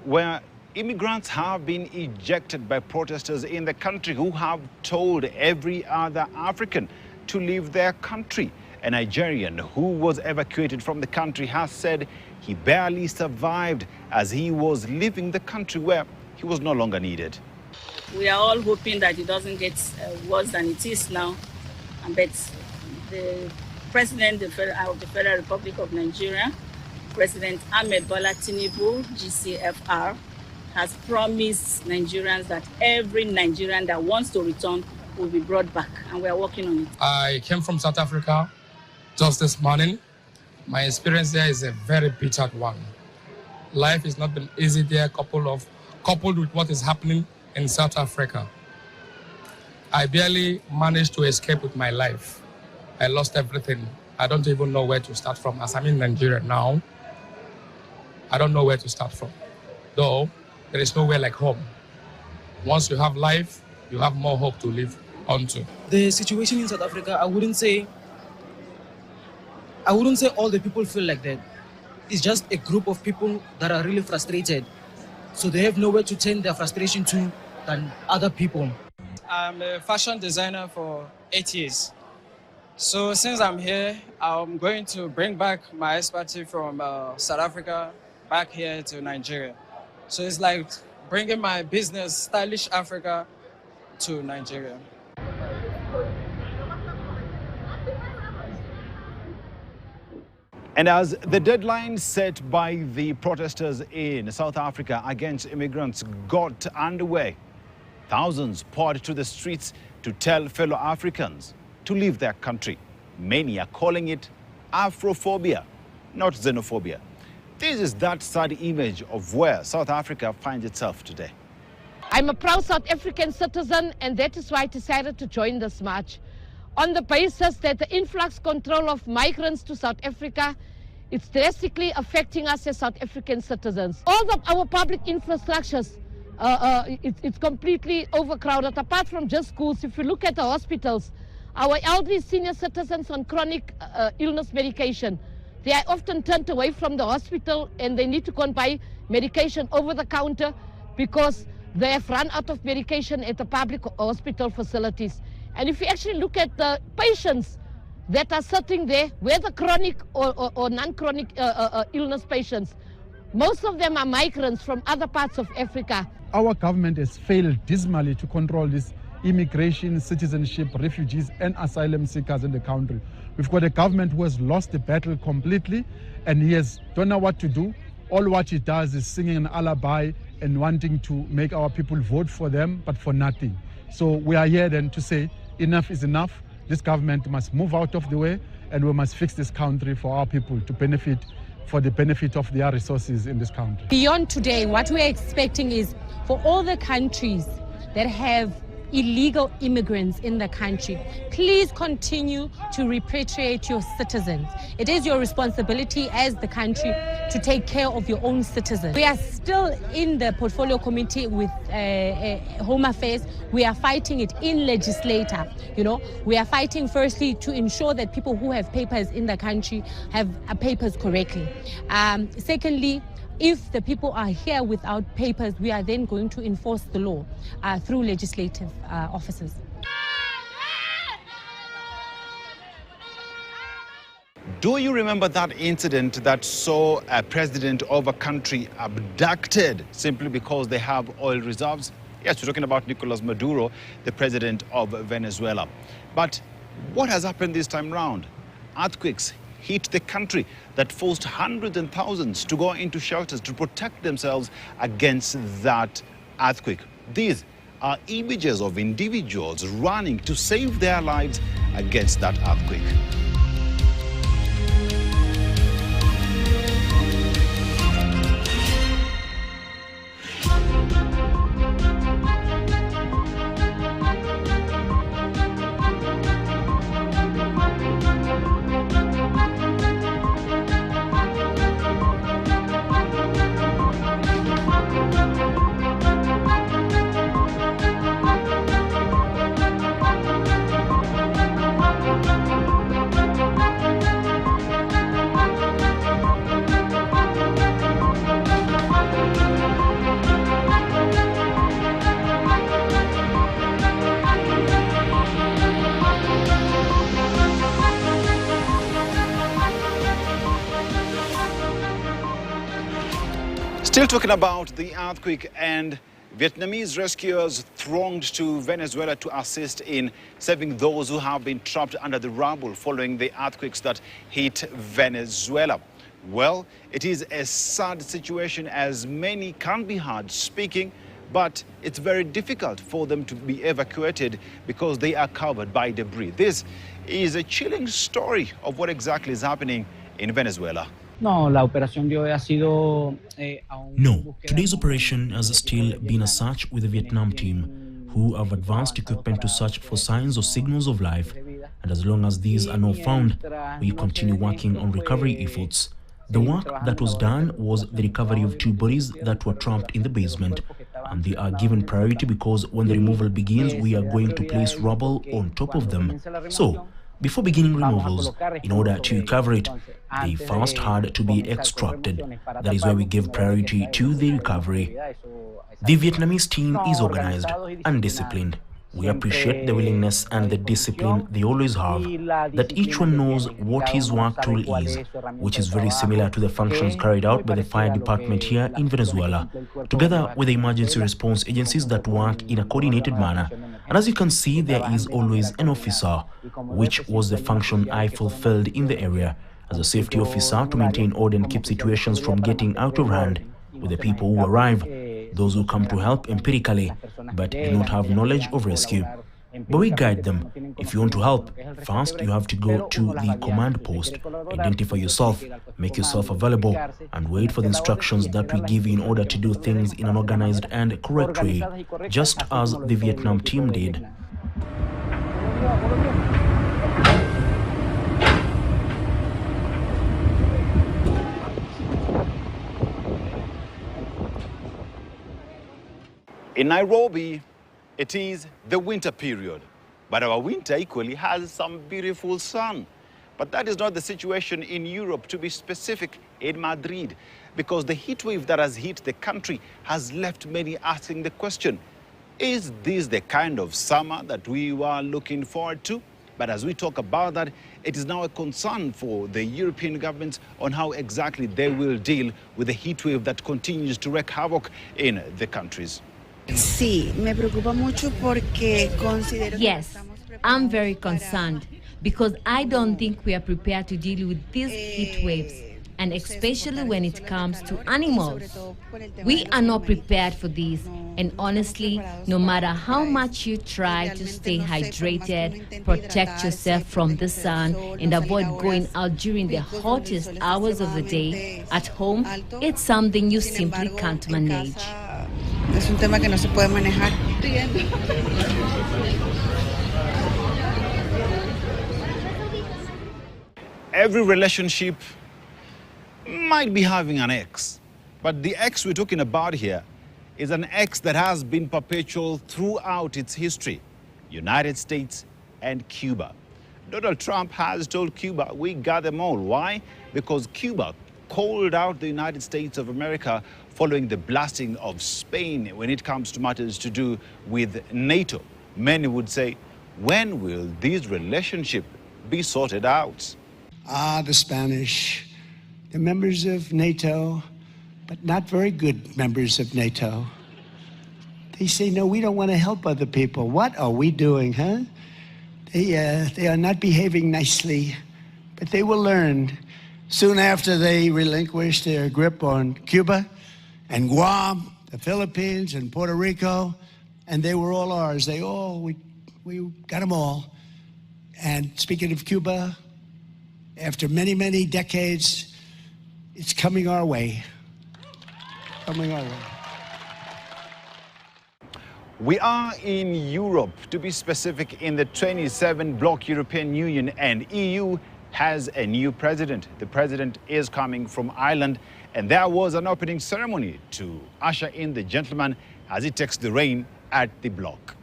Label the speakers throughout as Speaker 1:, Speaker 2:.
Speaker 1: where immigrants have been ejected by protesters in the country who have told every other African to leave their country. A Nigerian who was evacuated from the country has said he barely survived as he was leaving the country where he was no longer needed.
Speaker 2: We are all hoping that it doesn't get worse than it is now. But the President of the Federal Republic of Nigeria, President Ahmed Bola Tinubu, GCFR, has promised Nigerians that every Nigerian that wants to return will be brought back, and we are working on it.
Speaker 3: I came from South Africa just this morning. My experience there is a very bitter one. Life has not been easy there, coupled with what is happening in South Africa. I barely managed to escape with my life. I lost everything. I don't even know where to start from. As I'm in Nigeria now, I don't know where to start from. Though, there is nowhere like home. Once you have life, you have more hope to live onto.
Speaker 4: The situation in South Africa, I wouldn't say all the people feel like that. It's just a group of people that are really frustrated. So they have nowhere to turn their frustration to than other people.
Speaker 5: I'm a fashion designer for 8 years. So since I'm here, I'm going to bring back my expertise from South Africa back here to Nigeria. So it's like bringing my business, Stylish Africa, to Nigeria.
Speaker 1: And as the deadline set by the protesters in South Africa against immigrants got underway, thousands poured to the streets to tell fellow Africans to leave their country. Many are calling it Afrophobia, not xenophobia. This is that sad image of where South Africa finds itself today.
Speaker 6: I'm a proud South African citizen, and that is why I decided to join this march. On the basis that the influx control of migrants to South Africa, it's drastically affecting us as South African citizens. All of our public infrastructures, it's completely overcrowded. Apart from just schools, if you look at the hospitals, our elderly senior citizens on chronic illness medication, they are often turned away from the hospital and they need to go and buy medication over the counter because they have run out of medication at the public hospital facilities. And if you actually look at the patients that are sitting there, whether chronic or non-chronic illness patients, most of them are migrants from other parts of Africa.
Speaker 7: Our government has failed dismally to control this immigration, citizenship, refugees and asylum seekers in the country. We've got a government who has lost the battle completely and he don't know what to do. All what he does is singing an alibi and wanting to make our people vote for them, but for nothing. So we are here then to say enough is enough. This government must move out of the way and we must fix this country for our people to benefit, for the benefit of their resources in this country.
Speaker 8: Beyond today, what we're expecting is for all the countries that have illegal immigrants in the country, please continue to repatriate your citizens. It is your responsibility as the country to take care of your own citizens. We are still in the portfolio committee with Home Affairs. We are fighting it in legislature. We are fighting firstly to ensure that people who have papers in the country have papers correctly. Secondly, if the people are here without papers, we are then going to enforce the law through legislative offices.
Speaker 1: Do you remember that incident that saw a president of a country abducted simply because they have oil reserves? Yes, we're talking about Nicolas Maduro, the president of Venezuela. But what has happened this time round? Earthquakes hit the country that forced hundreds and thousands to go into shelters to protect themselves against that earthquake. These are images of individuals running to save their lives against that earthquake. Still talking about the earthquake, and Vietnamese rescuers thronged to Venezuela to assist in saving those who have been trapped under the rubble following the earthquakes that hit Venezuela. Well, it is a sad situation as many can be heard speaking, but it's very difficult for them to be evacuated because they are covered by debris. This is a chilling story of what exactly is happening in Venezuela.
Speaker 9: No,
Speaker 10: today's operation has still been a search with the Vietnam team, who have advanced equipment to search for signs or signals of life. And as long as these are not found, we continue working on recovery efforts. The work that was done was the recovery of 2 bodies that were trapped in the basement. And they are given priority because when the removal begins, we are going to place rubble on top of them. So, before beginning removals, in order to cover it, they first had to be extracted. That is why we give priority to the recovery. The Vietnamese team is organized and disciplined. We appreciate the willingness and the discipline they always have, that each one knows what his work tool is, which is very similar to the functions carried out by the fire department here in Venezuela, together with the emergency response agencies that work in a coordinated manner. And as you can see, there is always an officer, which was the function I fulfilled in the area, as a safety officer to maintain order and keep situations from getting out of hand with the people who arrive, those who come to help empirically, but do not have knowledge of rescue. But we guide them. If you want to help, first you have to go to the command post, identify yourself, make yourself available, and wait for the instructions that we give you in order to do things in an organized and correct way, just as the Vietnam team did.
Speaker 1: In Nairobi, it is the winter period, but our winter equally has some beautiful sun. But that is not the situation in Europe, to be specific, in Madrid, because the heat wave that has hit the country has left many asking the question, is this the kind of summer that we were looking forward to? But as we talk about that, it is now a concern for the European governments on how exactly they will deal with the heat wave that continues to wreak havoc in the countries.
Speaker 11: Yes, I'm very concerned because I don't think we are prepared to deal with these heat waves, and especially when it comes to animals. We are not prepared for this, and honestly, no matter how much you try to stay hydrated, protect yourself from the sun, and avoid going out during the hottest hours of the day, at home, it's something you simply can't manage.
Speaker 12: Es un tema que no se puede manejar.
Speaker 1: Every relationship might be having an ex, but the ex we're talking about here is an ex that has been perpetual throughout its history, United States and Cuba. Donald Trump has told Cuba, we got them all. Why? Because Cuba called out the United States of America following the blasting of Spain when it comes to matters to do with NATO. Many would say, when will this relationship be sorted out?
Speaker 13: The Spanish, they're members of NATO, but not very good members of NATO. They say, no, we don't want to help other people. What are we doing, huh? They are not behaving nicely, but they will learn. Soon after they relinquished their grip on Cuba and Guam, the Philippines and Puerto Rico, and they were all ours. We got them all. And speaking of Cuba, after many, many decades, it's coming our way. Coming our way.
Speaker 1: We are in Europe, to be specific, in the 27-bloc European Union, and EU has a new president. The president is coming from Ireland, and there was an opening ceremony to usher in the gentleman as he takes the reign at the bloc.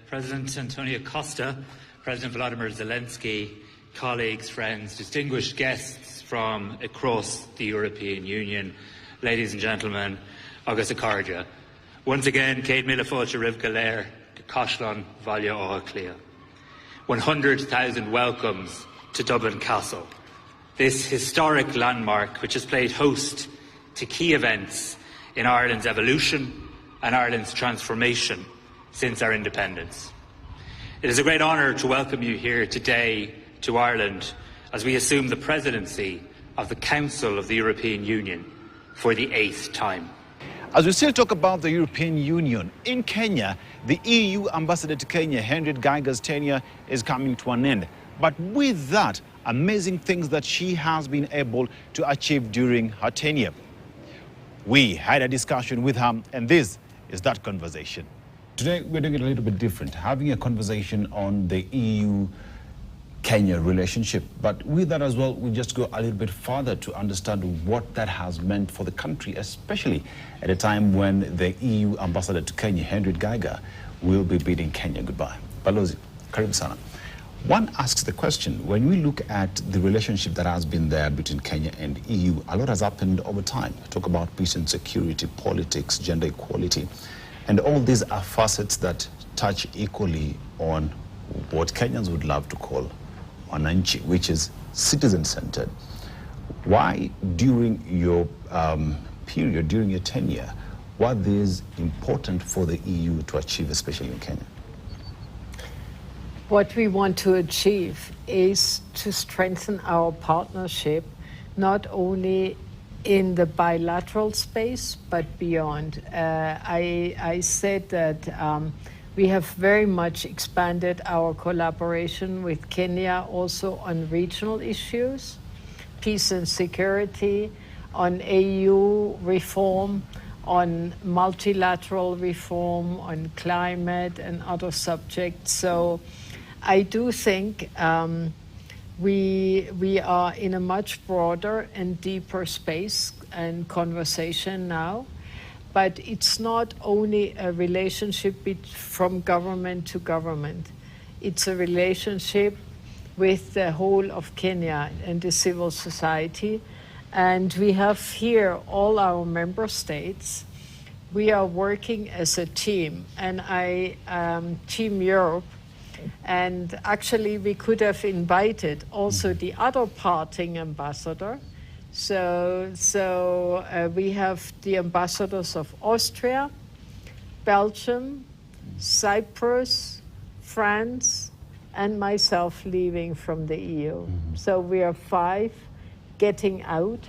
Speaker 14: President Antonio Costa, President Volodymyr Zelensky, colleagues, friends, distinguished guests from across the European Union, ladies and gentlemen, agus a cardia. Once again, Céad Míle Fáilte Ribh go léir, Cashlan Valja Áha Clia. 100,000 welcomes to Dublin Castle. This historic landmark, which has played host to key events in Ireland's evolution and Ireland's transformation since our independence. It is a great honour to welcome you here today to Ireland as we assume the presidency of the Council of the European Union for the 8th time.
Speaker 1: As we still talk about the European Union, in Kenya, the EU ambassador to Kenya, Henriette Geiger's tenure is coming to an end. But with that, amazing things that she has been able to achieve during her tenure. We had a discussion with her, and this is that conversation. Today, we're doing it a little bit different, having a conversation on the EU-Kenya relationship. But with that as well, we just go a little bit further to understand what that has meant for the country, especially at a time when the EU ambassador to Kenya, Henriette Geiger, will be bidding Kenya goodbye. Balozi, karibu sana. One asks the question, when we look at the relationship that has been there between Kenya and EU, a lot has happened over time. Talk about peace and security, politics, gender equality, and all these are facets that touch equally on what Kenyans would love to call wananchi, which is citizen-centered. Why, during your period, during your tenure, were these important for the EU to achieve, especially in Kenya?
Speaker 9: What we want to achieve is to strengthen our partnership, not only in the bilateral space, but beyond. I said that we have very much expanded our collaboration with Kenya also on regional issues, peace and security, on AU reform, on multilateral reform, on climate and other subjects. So I do think we are in a much broader and deeper space and conversation now, but it's not only a relationship from government to government. It's a relationship with the whole of Kenya and the civil society. And we have here all our member states. We are working as a team, and Team Europe. And actually, we could have invited also the other parting ambassador. So we have the ambassadors of Austria, Belgium, Cyprus, France, and myself leaving from the EU. So we are 5 getting out.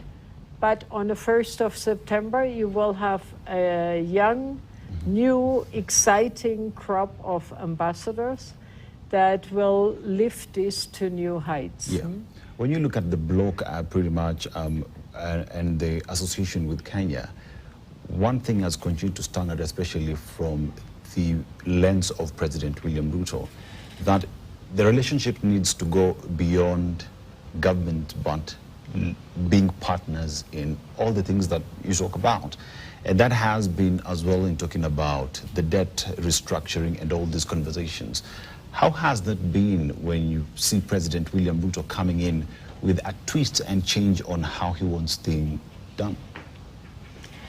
Speaker 9: But on the 1st of September, you will have a young, new, exciting crop of ambassadors that will lift this to new heights.
Speaker 1: Yeah. When you look at the bloc pretty much and the association with Kenya, one thing has continued to stand out, especially from the lens of President William Ruto, that the relationship needs to go beyond government, but being partners in all the things that you talk about. And that has been as well in talking about the debt restructuring and all these conversations. How has that been when you see President William Ruto coming in with a twist and change on how he wants things done?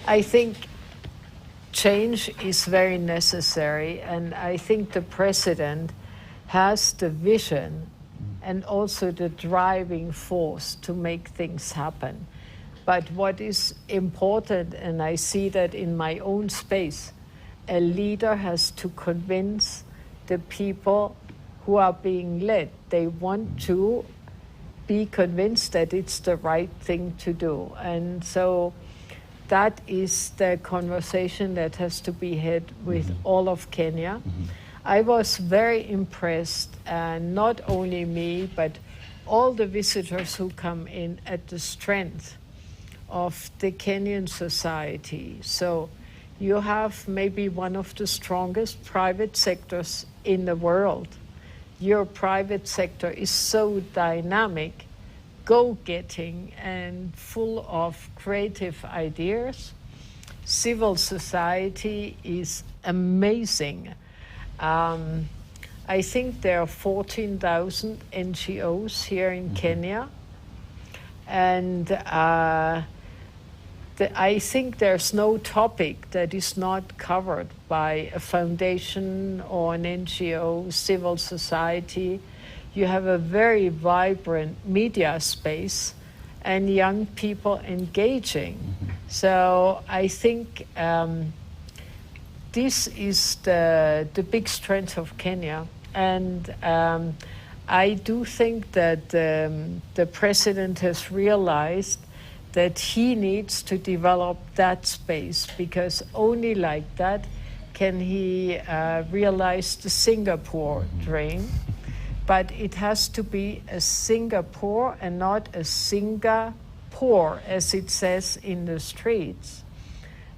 Speaker 9: I think change is very necessary, and I think the president has the vision and also the driving force to make things happen. But what is important, and I see that in my own space, a leader has to convince the people who are being led. They want to be convinced that it's the right thing to do. And so that is the conversation that has to be had with all of Kenya. I was very impressed, and not only me, but all the visitors who come in, at the strength of the Kenyan society. So you have maybe one of the strongest private sectors in the world. Your private sector is so dynamic, go-getting, and full of creative ideas. Civil society is amazing. I think there are 14,000 NGOs here in Kenya. And I think there's no topic that is not covered by a foundation or an NGO, civil society. you have a very vibrant media space and young people engaging. So I think this is the big strength of Kenya. And I do think that the president has realized that he needs to develop that space, because only like that can he realize the Singapore dream. But it has to be a Singapore and not a Singapore, as it says in the streets,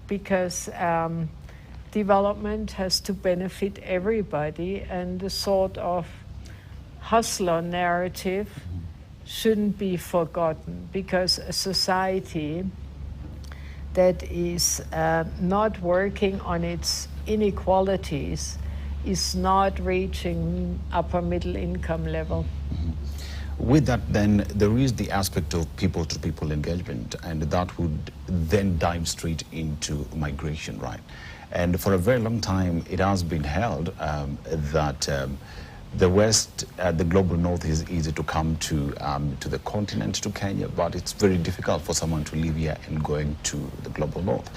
Speaker 9: because development has to benefit everybody, and the sort of hustler narrative shouldn't be forgotten, because a society that is not working on its inequalities is not reaching upper middle income level.
Speaker 1: With that, then, there is the aspect of people-to-people engagement, and that would then dive straight into migration, right? And for a very long time, it has been held that the West, the global North, is easy to come to the continent, to Kenya, but it's very difficult for someone to live here and going to the global North.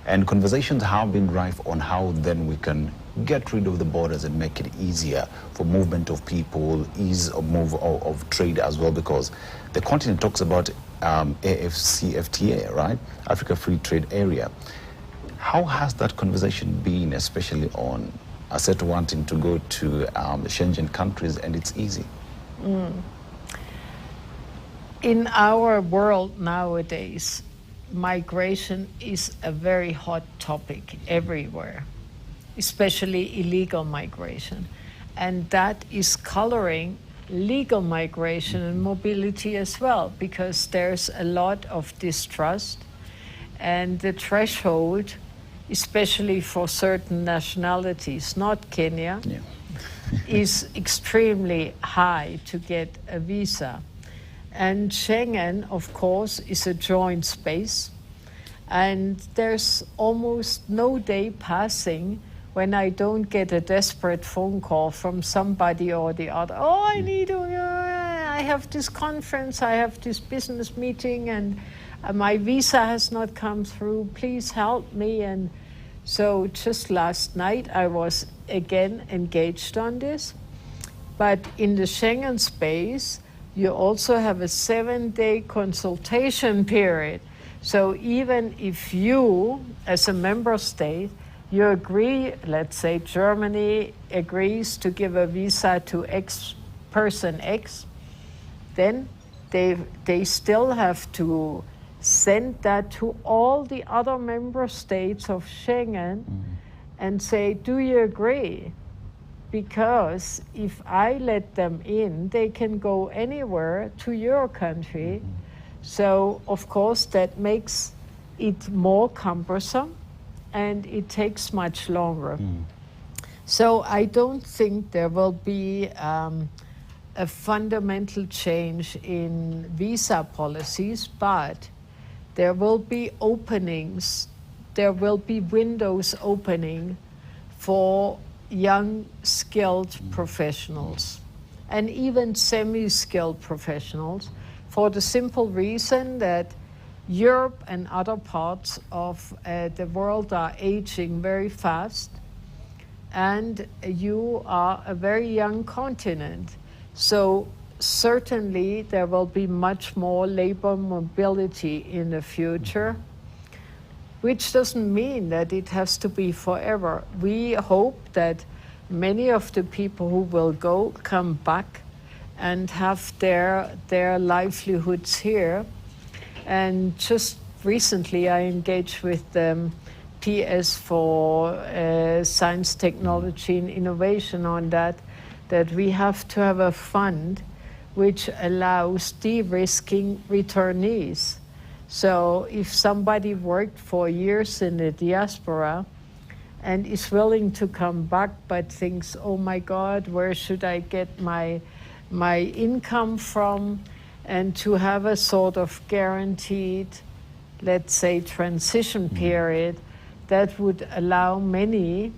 Speaker 1: And conversations have been rife on how then we can get rid of the borders and make it easier for movement of people, ease of move of trade as well, because the continent talks about AFCFTA, right? Africa Free Trade Area. How has that conversation been, especially on a set wanting to go to Schengen countries and it's easy?
Speaker 9: In our world nowadays, migration is a very hot topic everywhere, especially illegal migration. And that is coloring legal migration and mobility as well, because there's a lot of distrust, and the threshold, especially for certain nationalities, not Kenya, is extremely high to get a visa. And Schengen, of course, is a joint space. And there's almost no day passing when I don't get a desperate phone call from somebody or the other. Oh, I have this conference, I have this business meeting, and my visa has not come through. Please help me. And so just last night, I was again engaged on this. But in the Schengen space, you also have a 7-day consultation period. So even if you, as a member state, you agree, let's say Germany agrees to give a visa to person X, then they still have to send that to all the other member states of Schengen and say, do you agree? Because if I let them in, they can go anywhere to your country. So, of course, that makes it more cumbersome, and it takes much longer. So I don't think there will be a fundamental change in visa policies, but there will be openings, there will be windows opening for young, skilled professionals, and even semi-skilled professionals, for the simple reason that Europe and other parts of the world are aging very fast, and you are a very young continent. So certainly there will be much more labor mobility in the future, which doesn't mean that it has to be forever. We hope that many of the people who will go come back and have their livelihoods here. And just recently I engaged with PS for Science, Technology and Innovation on that we have to have a fund which allows de-risking returnees. So if somebody worked for years in the diaspora and is willing to come back but thinks, oh my God, where should I get my income from? And to have a sort of guaranteed, let's say, transition period that would allow many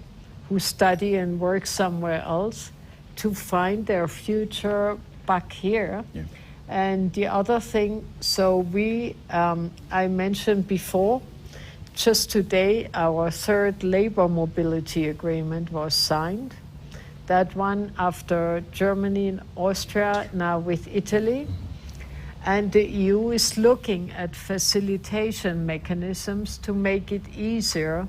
Speaker 9: who study and work somewhere else to find their future back here. Yeah. And the other thing, so we, I mentioned before, just today our third labor mobility agreement was signed. That one after Germany and Austria, now with Italy. And the EU is looking at facilitation mechanisms to make it easier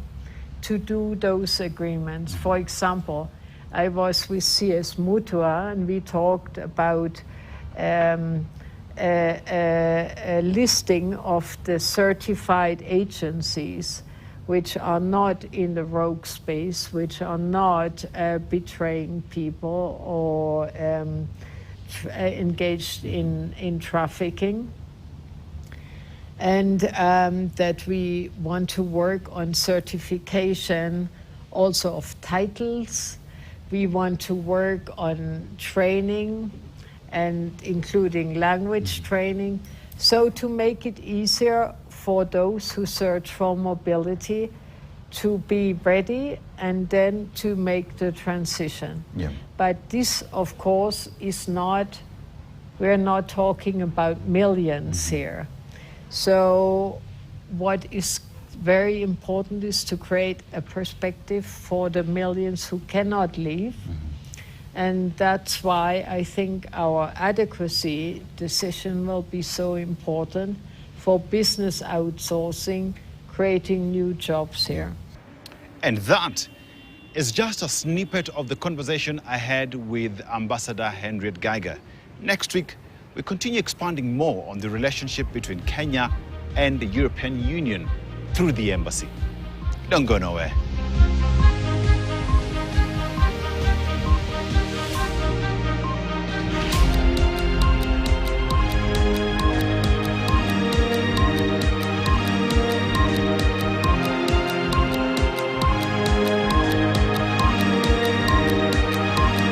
Speaker 9: to do those agreements. For example, I was with CS Mutua and we talked about a listing of the certified agencies which are not in the rogue space, which are not betraying people or engaged in trafficking. And that we want to work on certification also of titles. We want to work on training and including language training. So to make it easier for those who search for mobility to be ready and then to make the transition. Yeah. But this, of course, is not, we're not talking about millions here. So what is very important is to create a perspective for the millions who cannot leave. And that's why I think our adequacy decision will be so important for business outsourcing, creating new jobs here.
Speaker 1: And that is just a snippet of the conversation I had with Ambassador Henriette Geiger. Next week, we continue expanding more on the relationship between Kenya and the European Union through the embassy. Don't go nowhere.